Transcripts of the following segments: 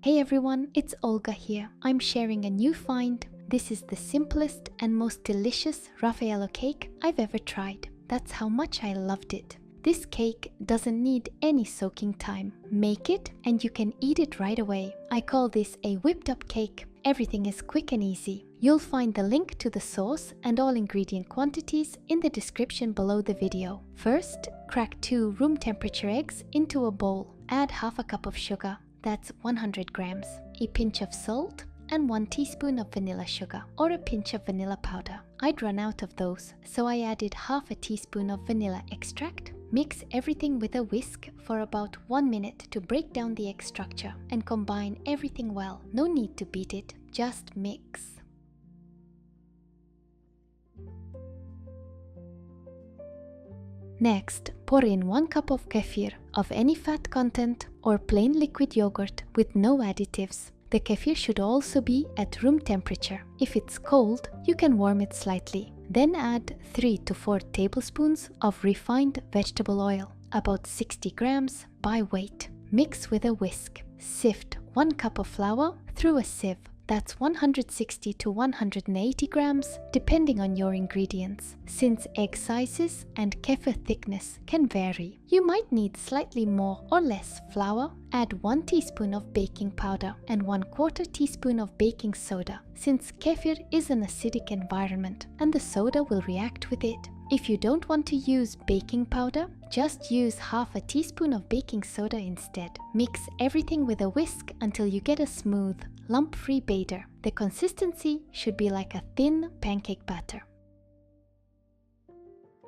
Hey everyone, it's Olga here. I'm sharing a new find. This is the simplest and most delicious Raffaello cake I've ever tried. That's how much I loved it. This cake doesn't need any soaking time. Make it and you can eat it right away. I call this a whipped up cake. Everything is quick and easy. You'll find the link to the sauce and all ingredient quantities in the description below the video. First, crack 2 room temperature eggs into a bowl. Add half a cup of sugar. That's 100 grams, a pinch of salt, and 1 teaspoon of vanilla sugar, or a pinch of vanilla powder. I'd run out of those, so I added half a teaspoon of vanilla extract. Mix everything with a whisk for about 1 minute to break down the egg structure and combine everything well. No need to beat it, just mix. Next, pour in 1 cup of kefir of any fat content or plain liquid yogurt with no additives. The kefir should also be at room temperature. If it's cold, you can warm it slightly. Then add 3 to 4 tablespoons of refined vegetable oil, about 60 grams by weight. Mix with a whisk. Sift 1 cup of flour through a sieve. That's 160 to 180 grams, depending on your ingredients. Since egg sizes and kefir thickness can vary, you might need slightly more or less flour. Add 1 teaspoon of baking powder and 1/4 teaspoon of baking soda, since kefir is an acidic environment and the soda will react with it. If you don't want to use baking powder, just use half a teaspoon of baking soda instead. Mix everything with a whisk until you get a smooth, lump-free batter. The consistency should be like a thin pancake batter.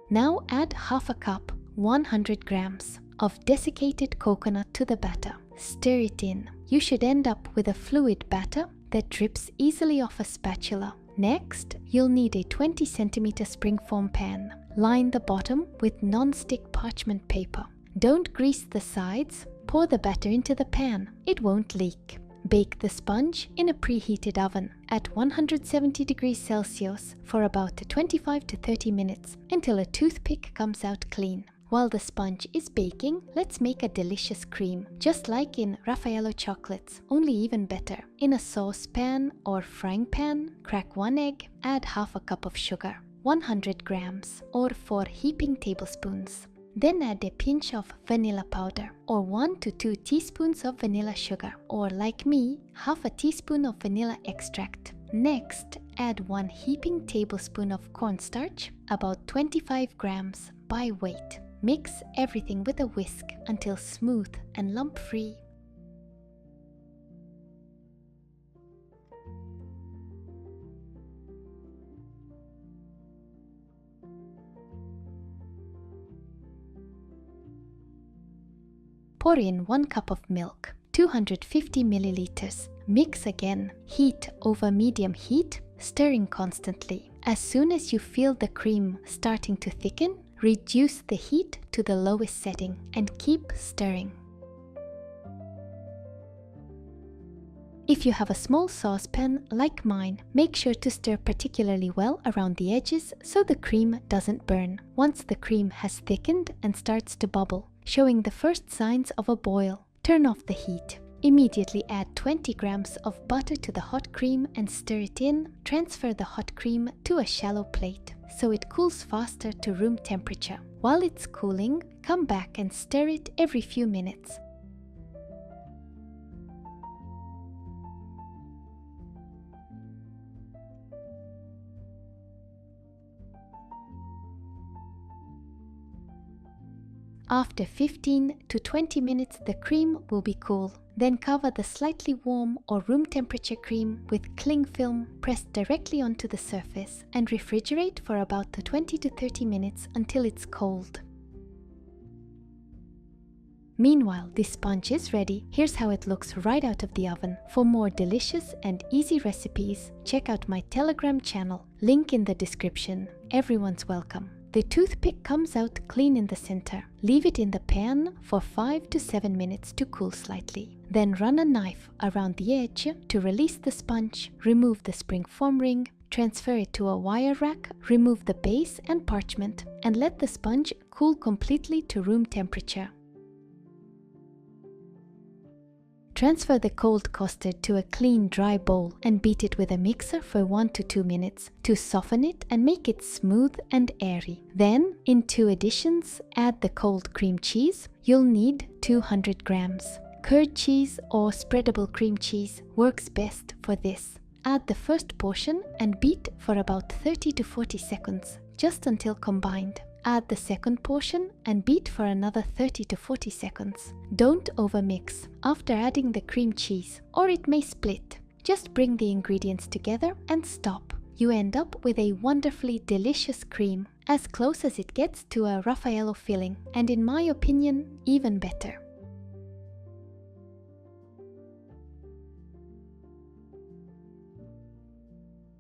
Now add half a cup, 100 grams, of desiccated coconut to the batter. Stir it in. You should end up with a fluid batter that drips easily off a spatula. Next, you'll need a 20 cm springform pan. Line the bottom with non-stick parchment paper. Don't grease the sides. Pour the batter into the pan. It won't leak. Bake the sponge in a preheated oven at 170 degrees Celsius for about 25 to 30 minutes until a toothpick comes out clean. While the sponge is baking, let's make a delicious cream, just like in Raffaello chocolates, only even better. In a saucepan or frying pan, crack 1 egg, add half a cup of sugar, 100 grams or 4 heaping tablespoons. Then add a pinch of vanilla powder or 1 to 2 teaspoons of vanilla sugar, or like me, half a teaspoon of vanilla extract. Next, add 1 heaping tablespoon of cornstarch, about 25 grams by weight. Mix everything with a whisk until smooth and lump-free. Pour in 1 cup of milk, 250 milliliters. Mix again. Heat over medium heat, stirring constantly. As soon as you feel the cream starting to thicken, reduce the heat to the lowest setting and keep stirring. If you have a small saucepan like mine, make sure to stir particularly well around the edges so the cream doesn't burn. Once the cream has thickened and starts to bubble, showing the first signs of a boil, turn off the heat. Immediately add 20 grams of butter to the hot cream and stir it in. Transfer the hot cream to a shallow plate so it cools faster to room temperature. While it's cooling, come back and stir it every few minutes. After 15 to 20 minutes, the cream will be cool. Then cover the slightly warm or room temperature cream with cling film pressed directly onto the surface and refrigerate for about 20 to 30 minutes until it's cold. Meanwhile, this sponge is ready. Here's how it looks right out of the oven. For more delicious and easy recipes, check out my Telegram channel, link in the description. Everyone's welcome. The toothpick comes out clean in the center. Leave it in the pan for 5 to 7 minutes to cool slightly. Then run a knife around the edge to release the sponge. Remove the springform ring, transfer it to a wire rack, remove the base and parchment, and let the sponge cool completely to room temperature. Transfer the cold custard to a clean dry bowl and beat it with a mixer for 1 to 2 minutes to soften it and make it smooth and airy. Then, in 2 additions, add the cold cream cheese. You'll need 200 grams. Curd cheese or spreadable cream cheese works best for this. Add the first portion and beat for about 30 to 40 seconds, just until combined. Add the second portion and beat for another 30 to 40 seconds. Don't overmix after adding the cream cheese, or it may split. Just bring the ingredients together and stop. You end up with a wonderfully delicious cream, as close as it gets to a Raffaello filling, and in my opinion, even better.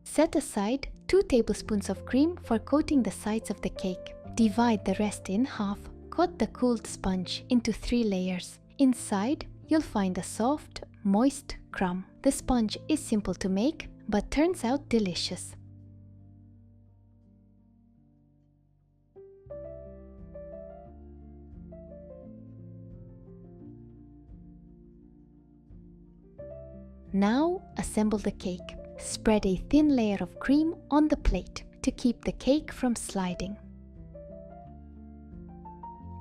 Set aside 2 tablespoons of cream for coating the sides of the cake. Divide the rest in half. Cut the cooled sponge into 3 layers. Inside, you'll find a soft, moist crumb. The sponge is simple to make, but turns out delicious. Now, assemble the cake. Spread a thin layer of cream on the plate to keep the cake from sliding.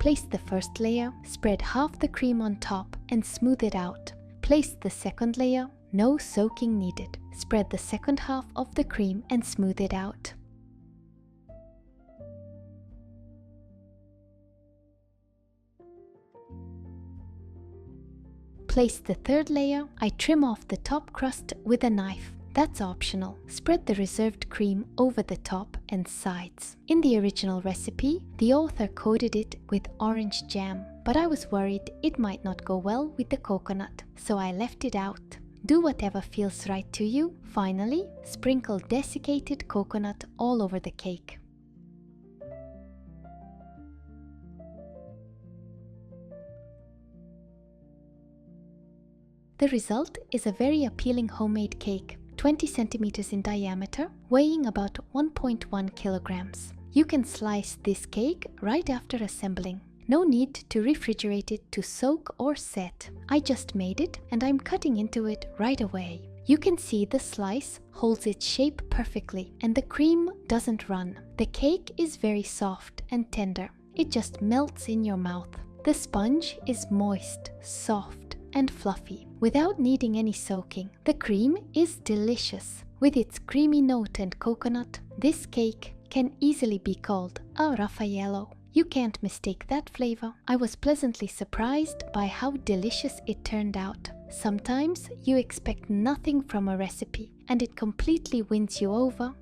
Place the first layer, spread half the cream on top and smooth it out. Place the second layer, no soaking needed. Spread the second half of the cream and smooth it out. Place the third layer. I trim off the top crust with a knife. That's optional. Spread the reserved cream over the top and sides. In the original recipe, the author coated it with orange jam, but I was worried it might not go well with the coconut, so I left it out. Do whatever feels right to you. Finally, sprinkle desiccated coconut all over the cake. The result is a very appealing homemade cake, 20 centimeters in diameter, weighing about 1.1 kilograms. You can slice this cake right after assembling. No need to refrigerate it to soak or set. I just made it and I'm cutting into it right away. You can see the slice holds its shape perfectly and the cream doesn't run. The cake is very soft and tender. It just melts in your mouth. The sponge is moist, soft, and fluffy without needing any soaking. The cream is delicious. With its creamy note and coconut, this cake can easily be called a Raffaello. You can't mistake that flavor. I was pleasantly surprised by how delicious it turned out. Sometimes you expect nothing from a recipe and it completely wins you over.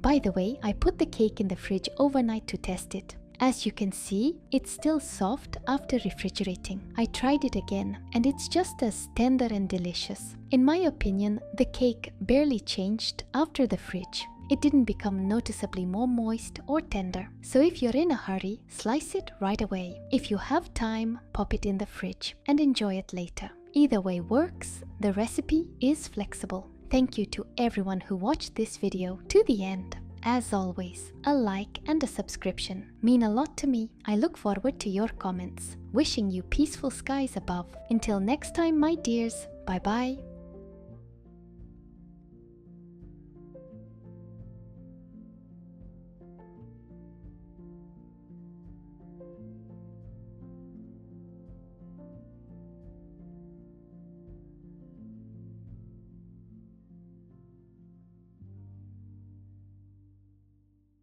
By the way, I put the cake in the fridge overnight to test it. As you can see, it's still soft after refrigerating. I tried it again and it's just as tender and delicious. In my opinion, the cake barely changed after the fridge. It didn't become noticeably more moist or tender. So if you're in a hurry, slice it right away. If you have time, pop it in the fridge and enjoy it later. Either way works. The recipe is flexible. Thank you to everyone who watched this video to the end. As always, a like and a subscription mean a lot to me. I look forward to your comments. Wishing you peaceful skies above. Until next time, my dears, bye bye.